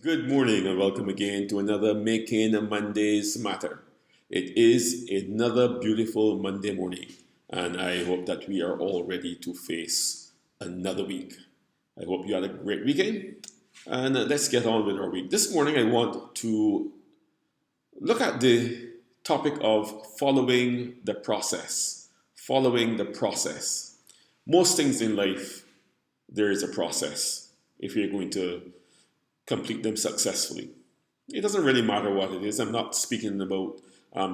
Good morning and welcome again to another Making Mondays Matter. It is another beautiful Monday morning, and I hope that we are all ready to face another week. I hope you had a great weekend, and let's get on with our week. This morning, I want to look at the topic of following the process. Following the process. Most things in life, there is a process if you're going to complete them successfully. It doesn't really matter what it is. I'm not speaking about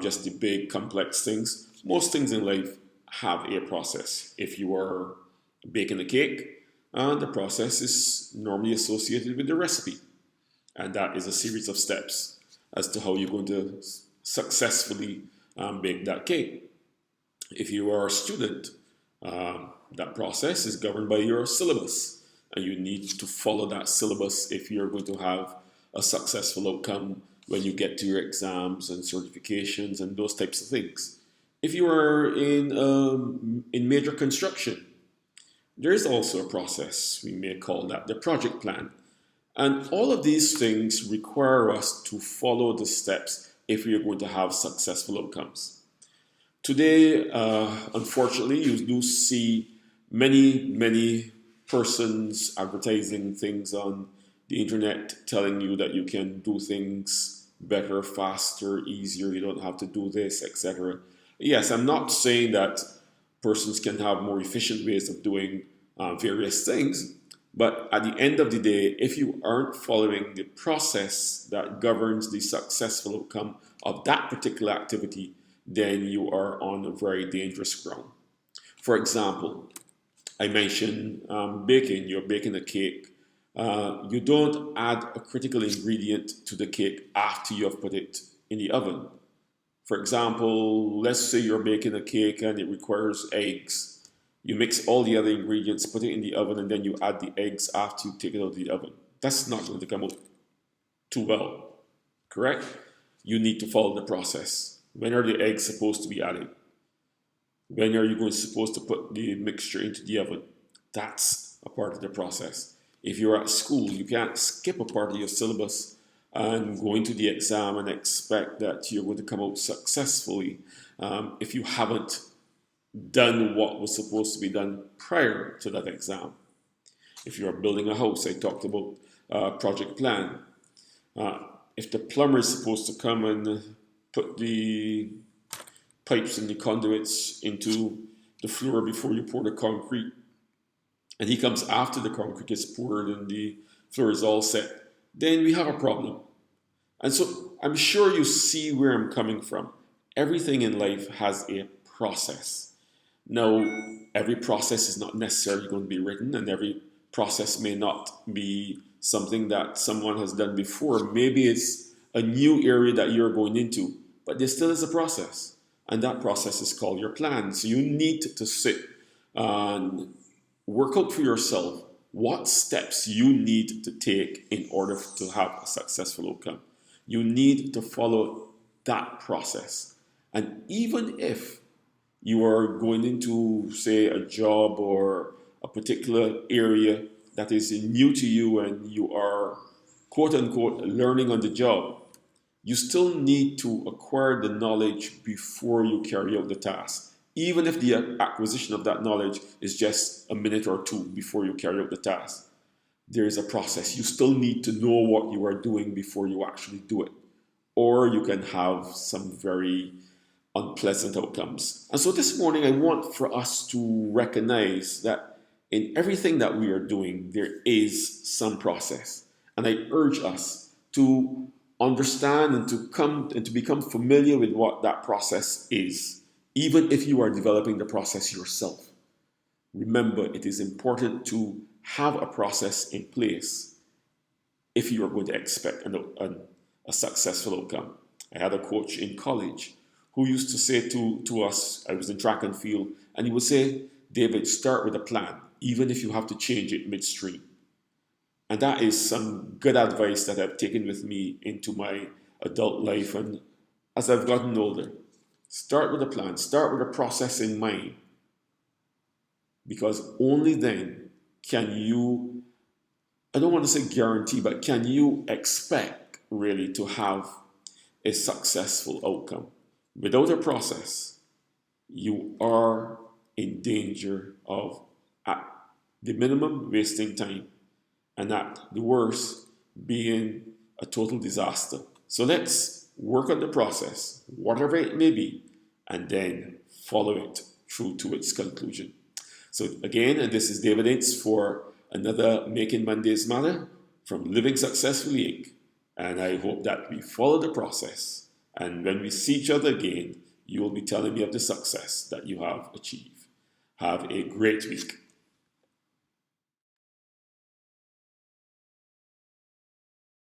just the big complex things. Most things in life have a process. If you are baking a cake, the process is normally associated with the recipe, and that is a series of steps as to how you're going to successfully bake that cake. If you are a student, that process is governed by your syllabus, and you need to follow that syllabus if you're going to have a successful outcome when you get to your exams and certifications and those types of things. If you are in major construction, there is also a process. We may call that the project plan. And all of these things require us to follow the steps if we are going to have successful outcomes. Today, unfortunately, you do see many persons advertising things on the internet telling you that you can do things better, faster, easier, you don't have to do this, etc. Yes, I'm not saying that persons can have more efficient ways of doing various things, but at the end of the day, if you aren't following the process that governs the successful outcome of that particular activity, then you are on a very dangerous ground. For example, I mentioned baking. You're baking a cake. You don't add a critical ingredient to the cake after you have put it in the oven. For example, let's say you're baking a cake and it requires eggs. You mix all the other ingredients, put it in the oven, and then you add the eggs after you take it out of the oven. That's not going to come out too well, correct? You need to follow the process. When are the eggs supposed to be added? When are you supposed to put the mixture into the oven? That's a part of the process. If you're at school, you can't skip a part of your syllabus and go into the exam and expect that you're going to come out successfully if you haven't done what was supposed to be done prior to that exam. If you're building a house, I talked about project plan. If the plumber is supposed to come and put the pipes and the conduits into the floor before you pour the concrete, and he comes after the concrete is poured and the floor is all set, then we have a problem. And so I'm sure you see where I'm coming from. Everything in life has a process. Now, every process is not necessarily going to be written, and every process may not be something that someone has done before. Maybe it's a new area that you're going into, but there still is a process. And that process is called your plan. So you need to sit and work out for yourself what steps you need to take in order to have a successful outcome. You need to follow that process. And even if you are going into, say, a job or a particular area that is new to you and you are, quote unquote, learning on the job, you still need to acquire the knowledge before you carry out the task. Even if the acquisition of that knowledge is just a minute or two before you carry out the task, there is a process. You still need to know what you are doing before you actually do it. Or you can have some very unpleasant outcomes. And so this morning, I want for us to recognize that in everything that we are doing, there is some process. And I urge us to understand and to come and to become familiar with what that process is, even if you are developing the process yourself. Remember, it is important to have a process in place if you are going to expect a successful outcome. I had a coach in college who used to say to us, I was in track and field, and he would say, David, start with a plan, even if you have to change it midstream. And that is some good advice that I've taken with me into my adult life. And as I've gotten older, start with a plan, start with a process in mind, because only then can you I don't want to say guarantee, but can you expect really to have a successful outcome? Without a process, you are in danger of, at the minimum, wasting time, and at the worst, being a total disaster. So let's work on the process, whatever it may be, and then follow it through to its conclusion. So again, and this is David Ince for another Making Mondays Matter from Living Successfully Inc. And I hope that we follow the process, and when we see each other again, you will be telling me of the success that you have achieved. Have a great week.